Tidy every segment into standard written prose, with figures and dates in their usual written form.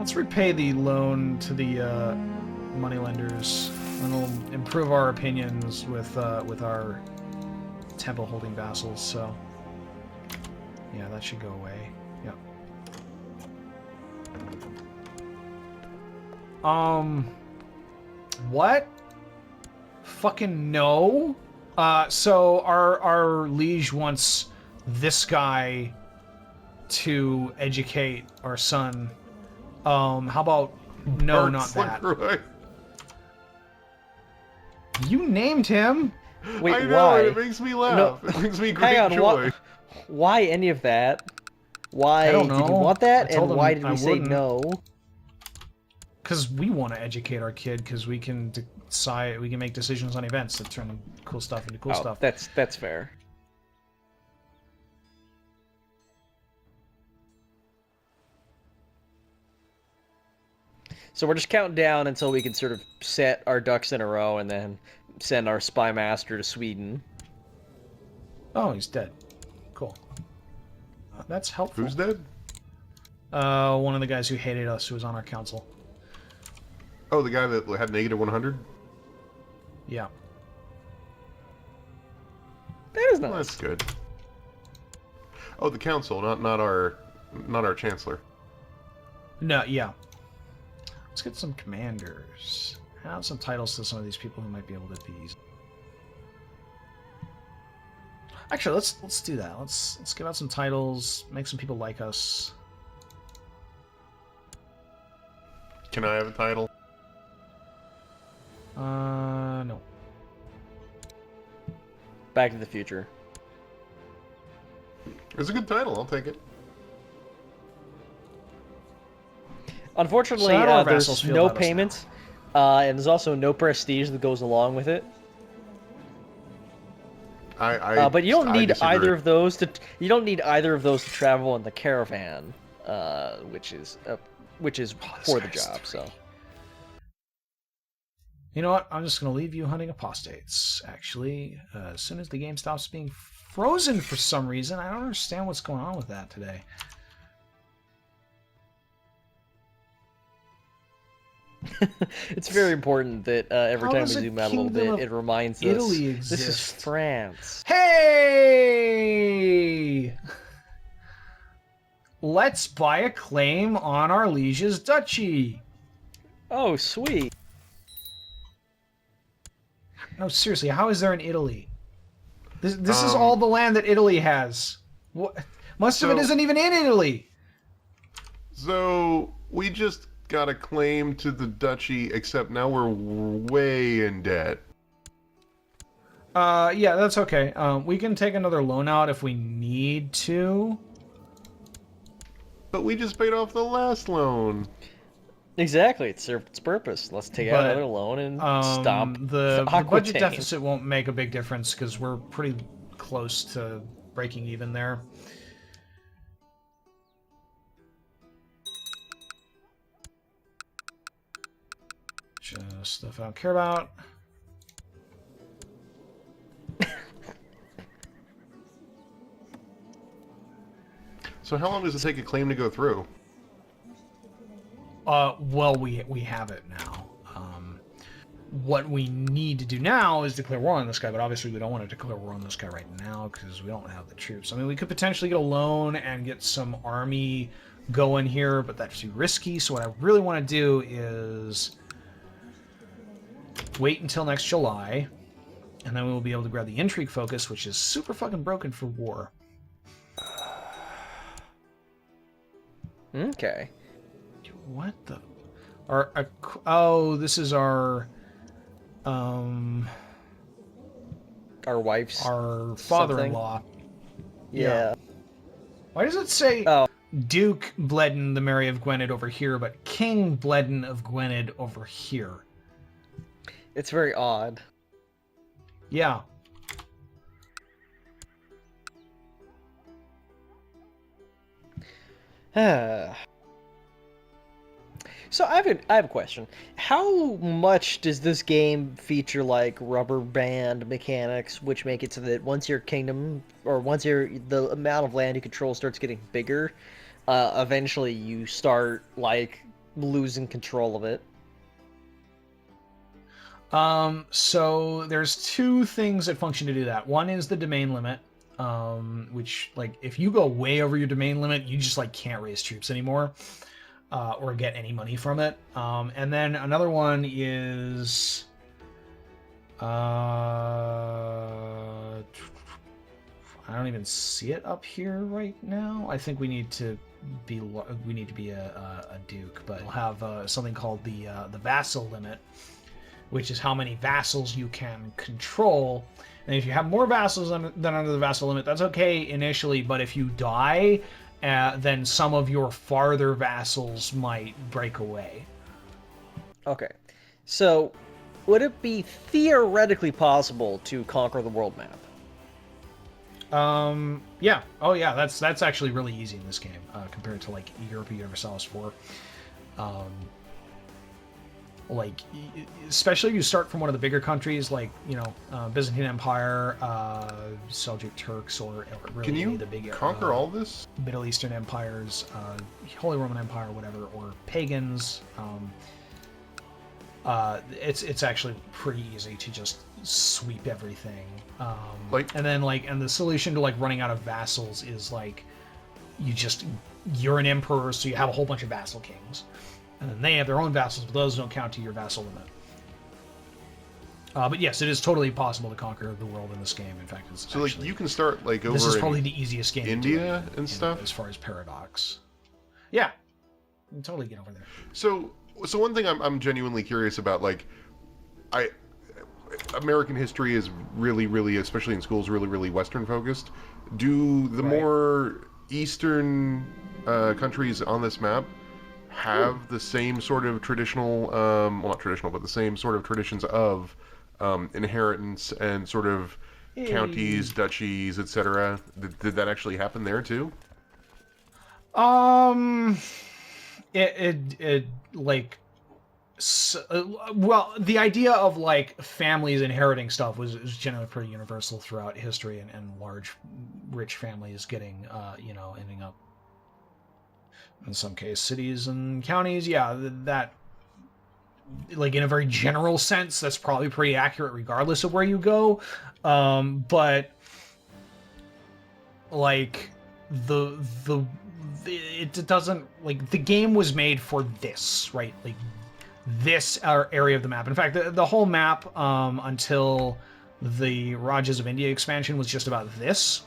Let's repay the loan to the moneylenders, and we'll improve our opinions with our temple-holding vassals. So, yeah, that should go away. Yep. What? Fucking no. So our liege wants this guy to educate our son. How about no, not that. LaCroix. You named him. Wait, I know, why? and it makes me laugh. No. It brings me great Hang on, joy. why any of that? Why I don't did you know. want that, I told and him why did I we say wouldn't. no? Because we want to educate our kid, because we can decide, we can make decisions on events that turn cool stuff into cool stuff. That's fair. So we're just counting down until we can sort of set our ducks in a row and then send our spy master to Sweden. Oh, he's dead. Cool. That's helpful. Who's dead? One of the guys who hated us, who was on our council. Oh, the guy that had negative 100? Yeah. That is Well, nice. that's good. Oh, the council, not our chancellor. No, yeah. Let's get some commanders. Have some titles to some of these people who might be able to appease. Actually, let's do that. Let's give out some titles, make some people like us. Can I have a title? No. Back to the Future. It's a good title. I'll take it. Unfortunately, So how do our vassals there's feel no about us now? payments, and there's also no prestige that goes along with it. But you don't I need disagree. either of those to. You don't need either of those to travel in the caravan, which is for the guy's job. three. So. You know what? I'm just going to leave you hunting apostates, actually. As soon as the game stops being frozen for some reason. I don't understand what's going on with that today. It's very important that every How time we does a zoom out a little kingdom bit, of it reminds us Italy this is exist? France. Hey! Let's buy a claim on our liege's duchy. Oh, sweet. No, seriously, how is there an Italy? This is all the land that Italy has. What? Most of it isn't even in Italy. So we just got a claim to the duchy, except now we're way in debt. Yeah, that's okay. We can take another loan out if we need to. But we just paid off the last loan. Exactly, it served its purpose. Let's take out But, another loan and stomp the budget Aquitaine. deficit won't make a big difference because we're pretty close to breaking even there. Just stuff I don't care about. So how long does it take a claim to go through? Well, we have it now. What we need to do now is declare war on this guy, but obviously we don't want to declare war on this guy right now because we don't have the troops. I mean, we could potentially get a loan and get some army going here, but that's too risky. So what I really want to do is wait until next July, and then we will be able to grab the intrigue focus, which is super fucking broken for war. Okay. What the? Oh, this is our Wife's our father-in-law. Yeah. Why does it say Oh. Duke Bledden the Mary of Gwynedd over here, but King Bledden of Gwynedd over here? It's very odd. Yeah. So I have a question. How much does this game feature like rubber band mechanics, which make it so that once your kingdom or once the amount of land you control starts getting bigger, eventually you start like losing control of it? So there's two things that function to do that. One is the domain limit, which, like, if you go way over your domain limit, you just, like, can't raise troops anymore, or get any money from it. And then another one is, I don't even see it up here right now. I think we need to be a duke, but we'll have something called the vassal limit, which is how many vassals you can control. And if you have more vassals than under the vassal limit, that's okay initially, but if you die, then some of your farther vassals might break away. Okay. So, would it be theoretically possible to conquer the world map? Yeah. Oh, yeah. That's actually really easy in this game compared to, like, Europe Universalis 4. Like, especially if you start from one of the bigger countries, like, you know, Byzantine Empire, Seljuk Turks, or really Can you the big conquer all this? Middle Eastern empires, Holy Roman Empire, whatever, or pagans. It's actually pretty easy to just sweep everything. And the solution to, like, running out of vassals is, like, you're an emperor, so you have a whole bunch of vassal kings. And then they have their own vassals, but those don't count to your vassal limit. But yes, it is totally possible to conquer the world in this game. In fact, it's so, like, you can start, like, over this is probably the easiest game India and stuff? as far as Paradox. Yeah, you can totally get over there. So one thing I'm genuinely curious about, like, American history is really, really, especially in schools, really, really Western focused. Do the more Eastern countries on this map have the same sort of traditional, well, not traditional, but the same sort of traditions of inheritance and sort of counties, duchies, etc.? Did that actually happen there too? Well, the idea of, like, families inheriting stuff was generally pretty universal throughout history, and large, rich families getting, ending up, in some case, cities and counties. Yeah, that, like, in a very general sense, that's probably pretty accurate regardless of where you go. But, like, it doesn't, like, the game was made for this, right? Like, this area of the map. In fact, the whole map, until the Rajas of India expansion, was just about this.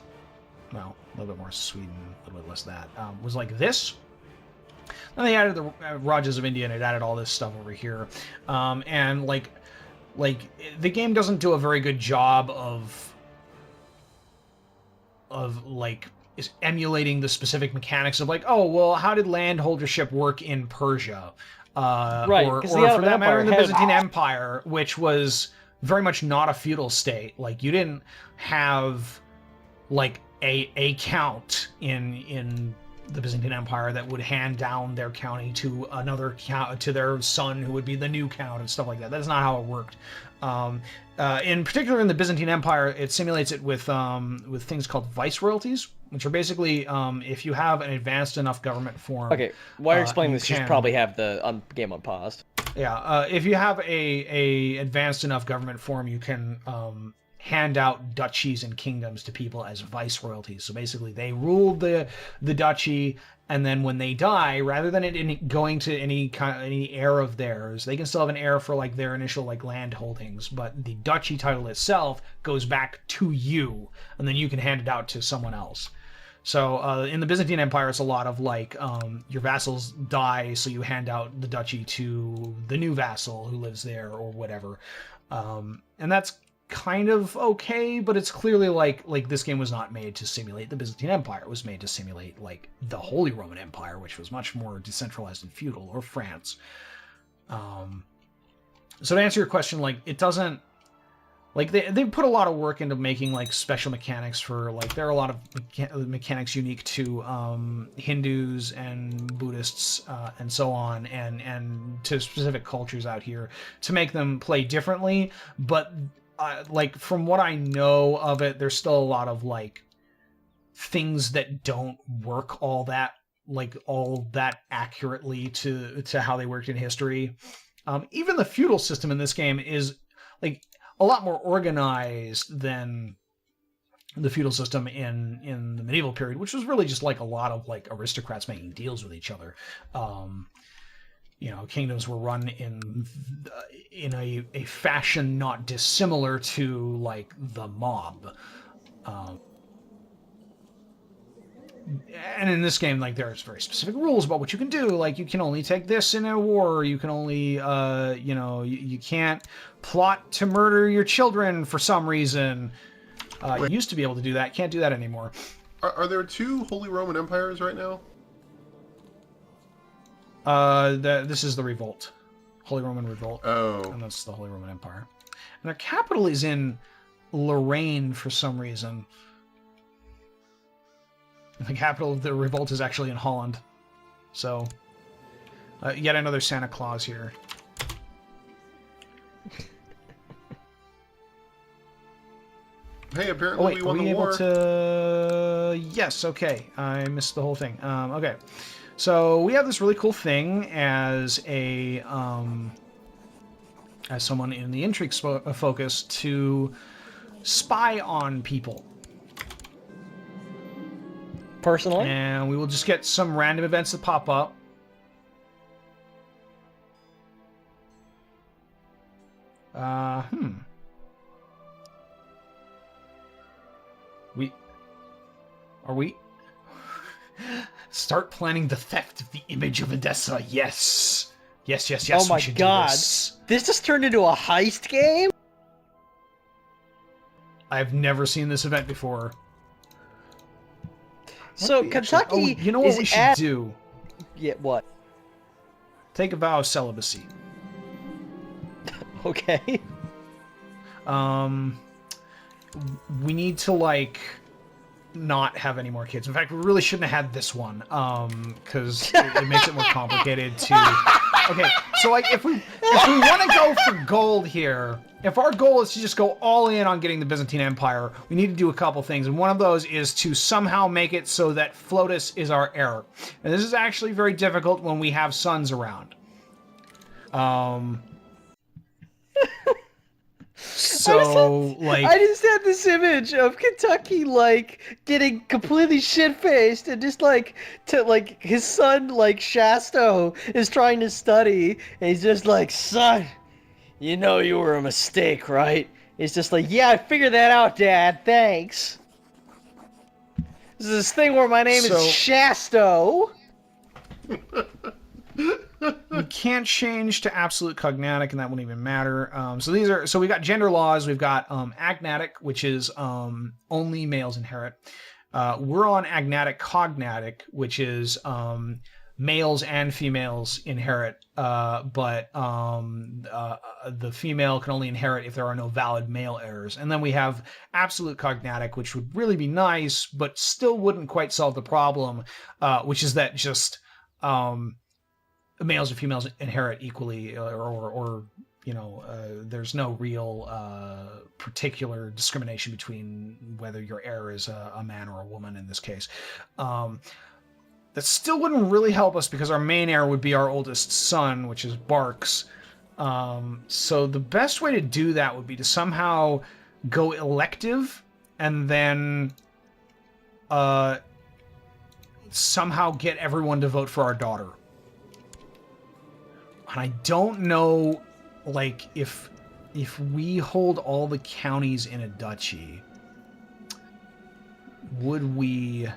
Well, a little bit more Sweden, a little bit less that. Was like this. Then they added the Rajas of India, and it added all this stuff over here. And like the game doesn't do a very good job of like is emulating the specific mechanics of, like, oh, well, how did landholdership work in Persia? Or for that matter, in the Byzantine Empire, which was very much not a feudal state. Like, you didn't have, like, a count in the Byzantine Empire that would hand down their county to another count, to their son, who would be the new count, and stuff like that. That's not how it worked. In particular, in the Byzantine Empire, it simulates it with things called viceroyalties, which are basically, if you have an advanced enough government form. Okay, while you're explaining this, you should probably have the game unpaused. Yeah, if you have a advanced enough government form, you can hand out duchies and kingdoms to people as viceroyalties. So basically, they ruled the duchy, and then when they die, rather than it going to any heir of theirs, they can still have an heir for, like, their initial, like, land holdings, but the duchy title itself goes back to you, and then you can hand it out to someone else. So in the Byzantine Empire, it's a lot of, like, your vassals die, so you hand out the duchy to the new vassal who lives there, or whatever. And that's kind of okay, but it's clearly like this game was not made to simulate the Byzantine Empire. It was made to simulate, like, the Holy Roman Empire, which was much more decentralized and feudal, or France. So to answer your question, like, it doesn't, like, they put a lot of work into making, like, special mechanics for, like, there are a lot of mechanics unique to Hindus and Buddhists and so on, and to specific cultures out here to make them play differently, but like, from what I know of it, there's still a lot of, like, things that don't work all that like all that accurately to how they worked in history. Even the feudal system in this game is like a lot more organized than the feudal system in the medieval period, which was really just like a lot of like aristocrats making deals with each other. Kingdoms were run in a fashion not dissimilar to like the mob. And in this game, like, there's very specific rules about what you can do. Like, you can only take this in a war. You can only, you can't plot to murder your children for some reason. You used to be able to do that. Can't do that anymore. Are there two Holy Roman Empires right now? This is the Revolt. Holy Roman Revolt. Oh. And that's the Holy Roman Empire. And their capital is in Lorraine for some reason. The capital of the revolt is actually in Holland. So, yet another Santa Claus here. Hey, apparently we won the war. Able to... Yes, okay. I missed the whole thing. Okay. So, we have this really cool thing as a... as someone in the intrigue focus to spy on people. Personally? And we will just get some random events that pop up. Are we? Start planning the theft of the image of Odessa. Yes. Yes. Oh my God. This just turned into a heist game? I've never seen this event before. So Kentucky, you know what we should do? Yeah, what? Take a vow of celibacy. Okay. We need to like not have any more kids. In fact, we really shouldn't have had this one, because it makes it more complicated to. Okay, so like if we want to go for gold here, if our goal is to just go all in on getting the Byzantine Empire, we need to do a couple things, and one of those is to somehow make it so that Flotus is our heir. And this is actually very difficult when we have sons around. So, I just had this image of Kentucky, like, getting completely shit-faced and just, like, his son, like, Shasto, is trying to study, and he's just like, son, you know you were a mistake, right? He's just like, yeah, I figured that out, Dad, thanks. This is this thing where my name is Shasto. We can't change to absolute cognatic, and that won't even matter. So we got gender laws. We've got agnatic, which is only males inherit. We're on agnatic cognatic, which is males and females inherit, but the female can only inherit if there are no valid male heirs. And then we have absolute cognatic, which would really be nice, but still wouldn't quite solve the problem, which is that just males and females inherit equally, or there's no real particular discrimination between whether your heir is a man or a woman in this case. That still wouldn't really help us because our main heir would be our oldest son, which is Barks. So the best way to do that would be to somehow go elective and then somehow get everyone to vote for our daughter. And I don't know, like, if we hold all the counties in a duchy, would we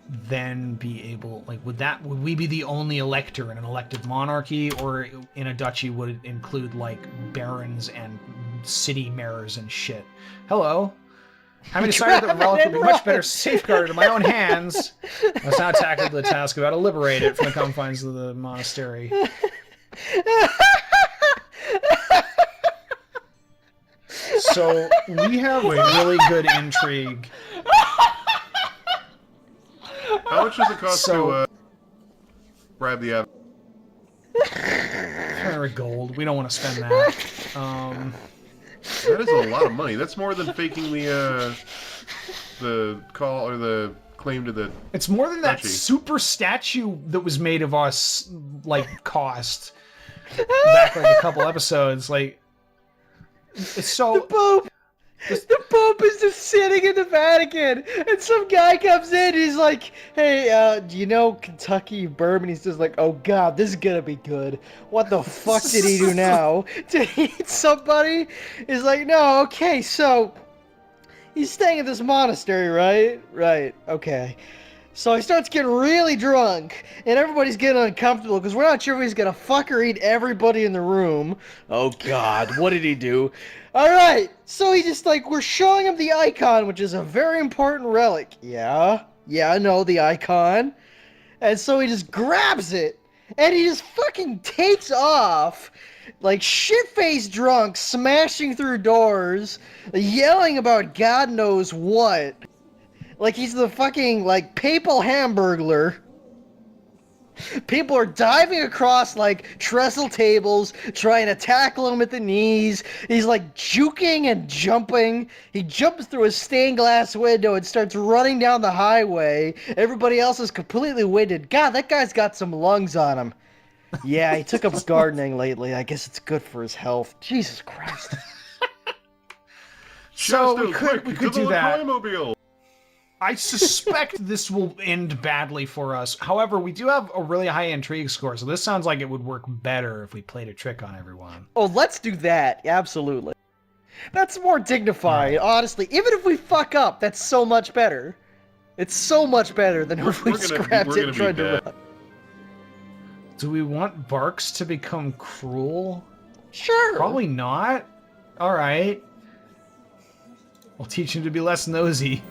then be able, like, would we be the only elector in an elected monarchy, or in a duchy would it include, like, barons and city mayors and shit? Hello. Having decided that Relic would be much better safeguarded in my own hands, I must now tackle the task of how to liberate it from the confines of the monastery. So we have really good intrigue. How much does it cost to bribe the app? 500 gold. We don't want to spend that. That is a lot of money. That's more than faking the call or the claim to the... It's more than that Touchy. super statue that was made of us, like, cost back like a couple episodes. Like, it's so... The Pope! The Pope is just sitting in the Vatican, and some guy comes in, he's like, hey, do you know Kentucky Bourbon? He's just like, oh god, this is gonna be good. What the fuck did he do now? Did he eat somebody? He's like, no, okay, so, he's staying at this monastery, right? Right, okay. So he starts getting really drunk, and everybody's getting uncomfortable because we're not sure if he's gonna fuck or eat everybody in the room. Oh god, what did he do? Alright, so he just like, we're showing him the icon, which is a very important relic. Yeah, I know the icon. And so he just grabs it, and he just fucking takes off, like shit-faced drunk, smashing through doors, yelling about God knows what. Like he's the fucking, like, papal hamburglar. People are diving across, like, trestle tables, trying to tackle him at the knees. He's, like, juking and jumping. He jumps through a stained glass window and starts running down the highway. Everybody else is completely winded. God, that guy's got some lungs on him. Yeah, he took up gardening lately. I guess it's good for his health. Jesus Christ. So Shasta, we could quick, to do the that. LaCroixmobile. I suspect this will end badly for us. However, we do have a really high intrigue score, so this sounds like it would work better if we played a trick on everyone. Oh, let's do that. Absolutely. That's more dignified, honestly. Even if we fuck up, that's so much better. It's so much better than if we scrapped it and tried to run. Do we want Barks to become cruel? Sure. Probably not. Alright. We'll teach him to be less nosy.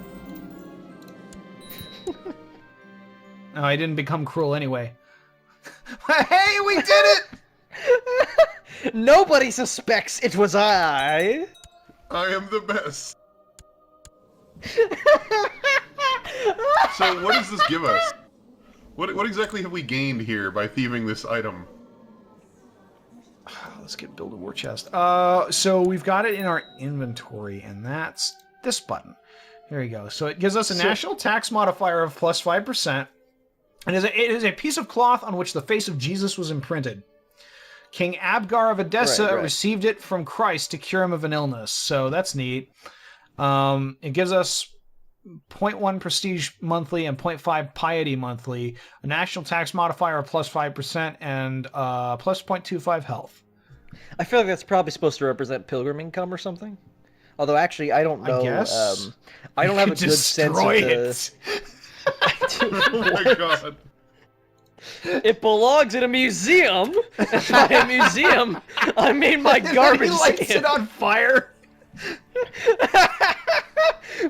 No, I didn't become cruel anyway. Hey, we did it! Nobody suspects it was I. I am the best. So what does this give us? What exactly have we gained here by thieving this item? Let's build a war chest. So we've got it in our inventory, and that's this button. There you go. So it gives us a national tax modifier of plus 5%. And it is a piece of cloth on which the face of Jesus was imprinted. King Abgar of Edessa received it from Christ to cure him of an illness. So that's neat. It gives us 0.1 prestige monthly and 0.5 piety monthly, a national tax modifier of plus 5%, and plus 0.25 health. I feel like that's probably supposed to represent pilgrim income or something. Although, actually, I don't know. I guess. I don't have a good sense of the... Oh my god. It belongs in a museum, and by a museum, I mean my garbage He lights can. it on fire.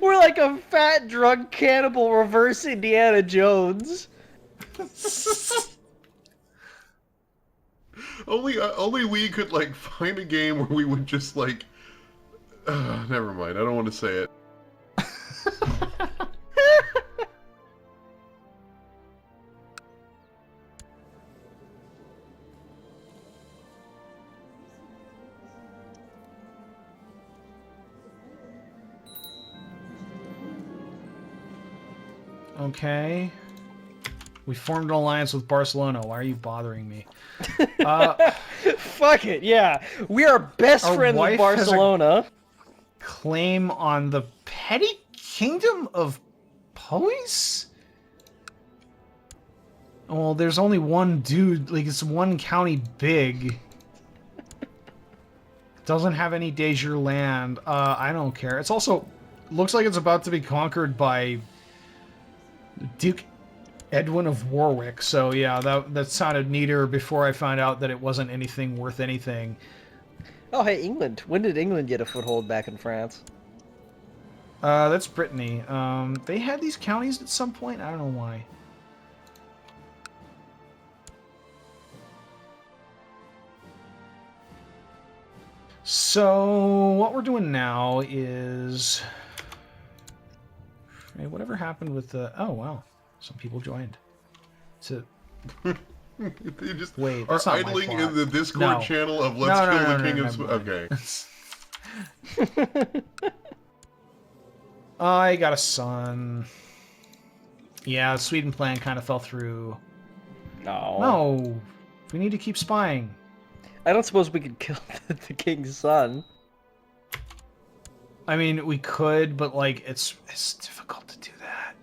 We're like a fat, drunk cannibal reverse Indiana Jones. Only we could, like, find a game where we would just, like... never mind, I don't want to say it. Okay. We formed an alliance with Barcelona. Why are you bothering me? Fuck it, yeah. We are best Our friends wife with Barcelona. Claim on the petty kingdom of Poise? Well, there's only one dude. Like, it's one county big. Doesn't have any de jure land. I don't care. It's also... looks like it's about to be conquered by... Duke Edwin of Warwick, so yeah, that sounded neater before I found out that it wasn't anything worth anything. Oh, hey, England. When did England get a foothold back in France? That's Brittany. They had these counties at some point? I don't know why. So, what we're doing now is... Hey, whatever happened with the... Oh, wow. Some people joined. So... They just Wait, are that's not my idling plot. in the Discord No. channel of Let's Kill the King of... Okay. I got a son. Yeah, the Sweden plan kind of fell through. No. No, we need to keep spying. I don't suppose we could kill the king's son. I mean, we could, but like, it's difficult to do that.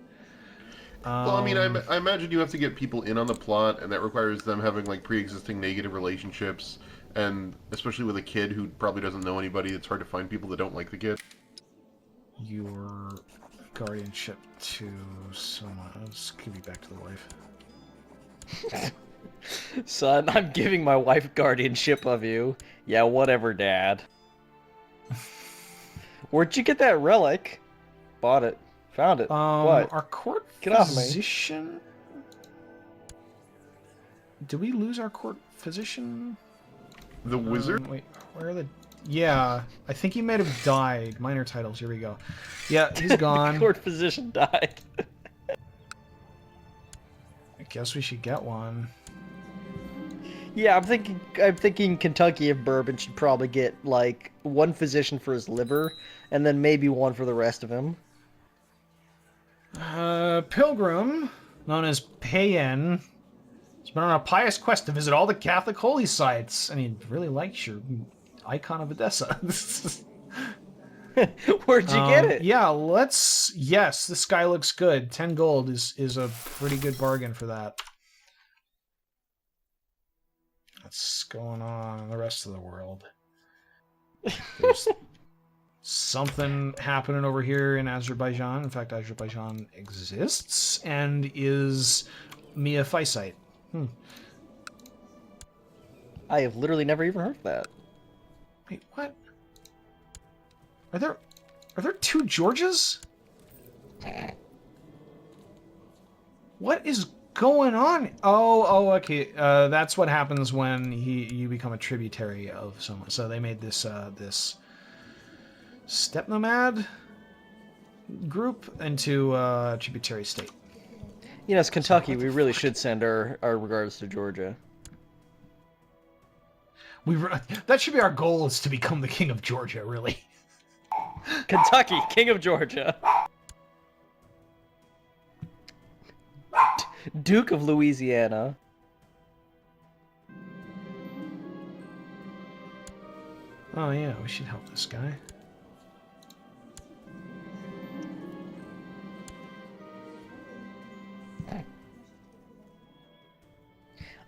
Well, I mean, I imagine you have to get people in on the plot, and that requires them having like pre-existing negative relationships, and especially with a kid who probably doesn't know anybody, it's hard to find people that don't like the kid. Your guardianship to someone. I'll just give you back to the wife. Son, I'm giving my wife guardianship of you. Yeah, whatever, Dad. Where'd you get that relic? Bought it. Found it. What? Our court Get off me. physician? Did we lose our court physician? The wizard? Wait, where are the... Yeah, I think he might have died. Minor titles, here we go. Yeah, he's gone. The court physician died. I guess we should get one. Yeah, I'm thinking Kentucky of Bourbon should probably get, like, one physician for his liver, and then maybe one for the rest of him. Pilgrim, known as Payen, has been on a pious quest to visit all the Catholic holy sites, and he really likes your icon of Edessa. Where'd you get it? Yeah, yes, this guy looks good. 10 gold is a pretty good bargain for that. What's going on in the rest of the world? There's something happening over here in Azerbaijan. In fact, Azerbaijan exists and is Mia Phisite. I have literally never even heard of that. Wait, what? Are there two Georgias? What is going on? Oh, okay. That's what happens when you become a tributary of someone. So they made this this steppe nomad group into a tributary state. You know, it's Kentucky. We really should send our regards to Georgia. That should be our goal, is to become the king of Georgia, really. Kentucky, king of Georgia. Duke of Louisiana. Oh yeah, we should help this guy.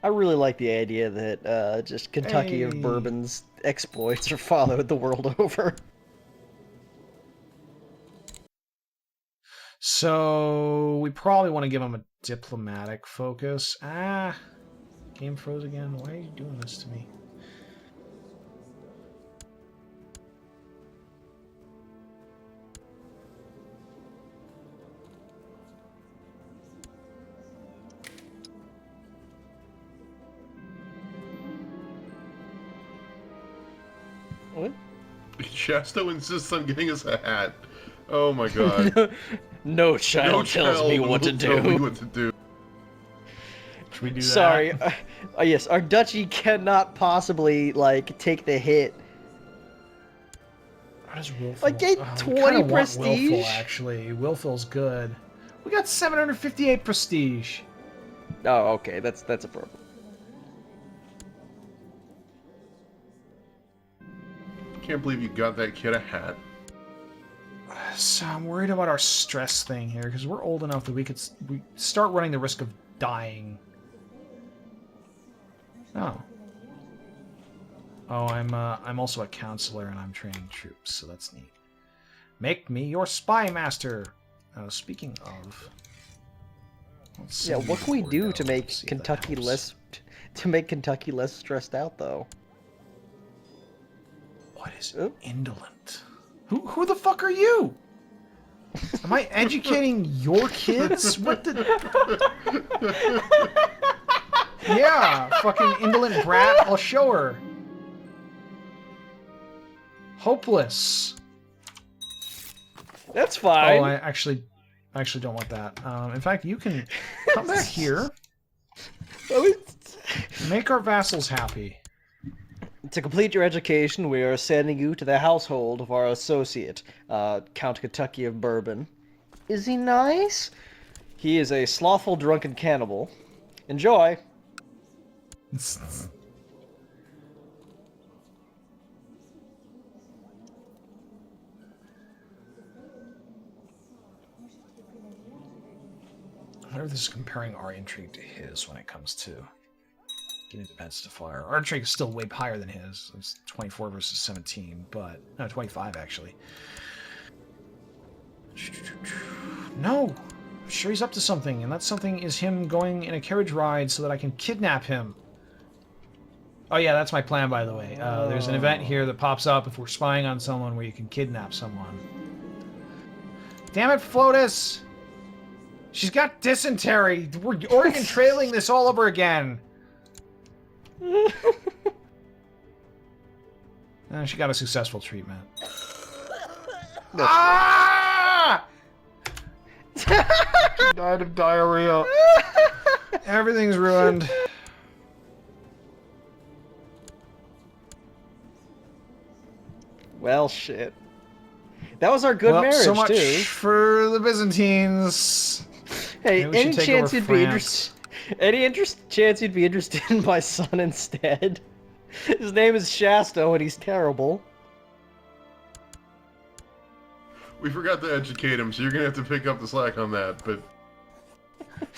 I really like the idea that just Kentucky of Bourbon's exploits are followed the world over. So we probably want to give him a diplomatic focus. Game froze again. Why are you doing this to me? What? Shasto insists on getting us a hat. Oh my god. No child tells me what to Tell me do. what to do. Should we do that? Sorry. Yes, our duchy cannot possibly, like, take the hit. How does Willful? Like, get 20 prestige? Willful, actually. Willful's good. We got 758 prestige. Oh, okay, that's a problem. Can't believe you got that kid a hat. So I'm worried about our stress thing here, because we're old enough that we start running the risk of dying. Oh. Oh, I'm also a counselor and I'm training troops, so that's neat. Make me your spy master. Speaking of, Yeah, what can we do to make Kentucky less stressed out, though? What is indolent? Who the fuck are you? Am I educating your kids? What the? Yeah, fucking indolent brat. I'll show her. Hopeless. That's fine. Oh, I actually don't want that. In fact, you can come back here. Make our vassals happy. To complete your education, we are sending you to the household of our associate, Count Kentucky of Bourbon. Is he nice? He is a slothful, drunken cannibal. Enjoy. I wonder if this is comparing our intrigue to his when it comes to getting defense to fire. Our intrigue is still way higher than his. It's 24 versus 17, but... No, 25, actually. No! I'm sure he's up to something, and that something is him going in a carriage ride so that I can kidnap him. Oh yeah, that's my plan, by the way. There's an event here that pops up if we're spying on someone where you can kidnap someone. Damn it, Flotus! She's got dysentery! We're Oregon trailing this all over again! She got a successful treatment. Ah! She died of diarrhea. Everything's ruined. Well, shit. That was our good marriage, so much too. For the Byzantines. Hey, Maybe we any should take chance over you'd be France. chance you'd be interested in my son instead? His name is Shasto, and he's terrible. We forgot to educate him, so you're gonna have to pick up the slack on that. But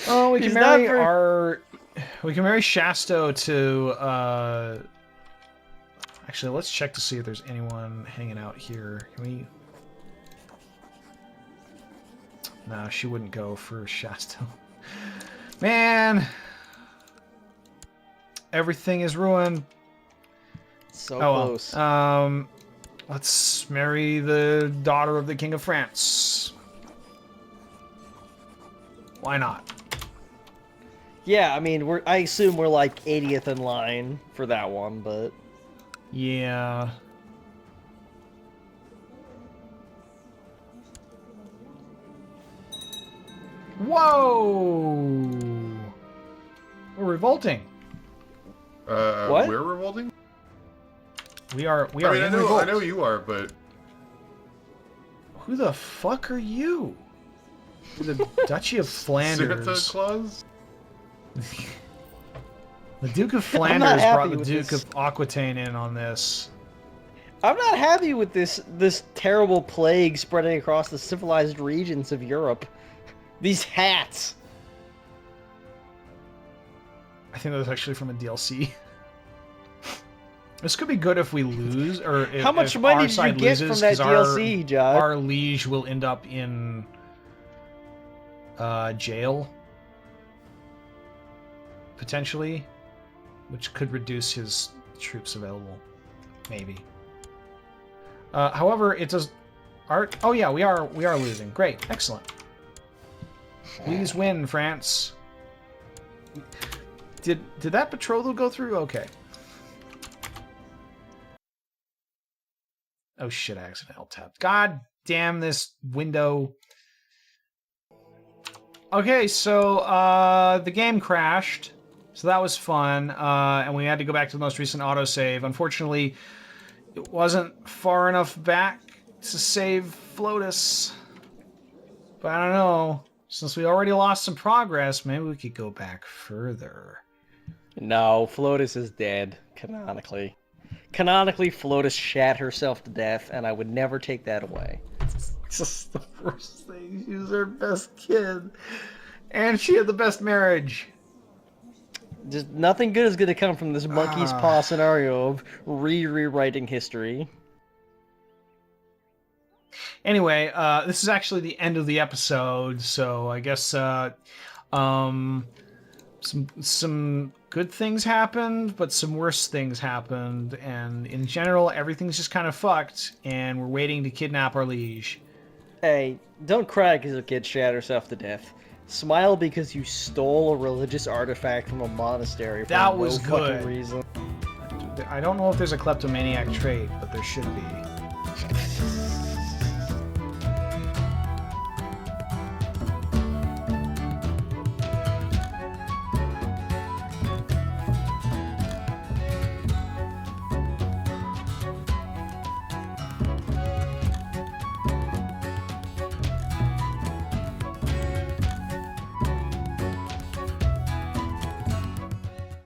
Oh, we He's can marry not very- our. We can marry Shasto to. Actually, let's check to see if there's anyone hanging out here. Can we? No, she wouldn't go for Shasto. Man, everything is ruined. So Oh close. well. Let's marry the daughter of the King of France. Why not? Yeah, I mean, I assume we're like 80th in line for that one, but Yeah. Whoa! We're revolting. What? We're revolting? We are I mean, in revolt. I know you are, but Who the fuck are you? The Duchy of Flanders. Santa Claus? The Duke of I'm not Flanders happy brought the with Duke this. of Aquitaine in on this. I'm not happy with this terrible plague spreading across the civilized regions of Europe. These hats. I think that was actually from a DLC. This could be good if we lose, or if, How much if money our did you side get loses, from that 'cause our- DLC, John? Our liege will end up in jail, potentially, which could reduce his troops available, maybe. However, it does. Oh yeah, we are losing. Great, excellent. Please win, France. Did that betrothal go through? Okay. Oh shit, I accidentally tapped. God damn this window. Okay, so the game crashed. So that was fun. And we had to go back to the most recent autosave. Unfortunately, it wasn't far enough back to save Flotus. But I don't know. Since we already lost some progress, maybe we could go back further. No, Flotus is dead, canonically. Canonically, Flotus shat herself to death, and I would never take that away. It's just the worst thing. She was our best kid. And she had the best marriage. Just nothing good is going to come from this monkey's paw scenario of rewriting history. Anyway, this is actually the end of the episode, so I guess some good things happened, but some worse things happened, and in general, everything's just kind of fucked, and we're waiting to kidnap our liege. Hey, don't cry because a kid shat herself to death. Smile because you stole a religious artifact from a monastery for That no was fucking good. reason. I don't know if there's a kleptomaniac trait, but there should be.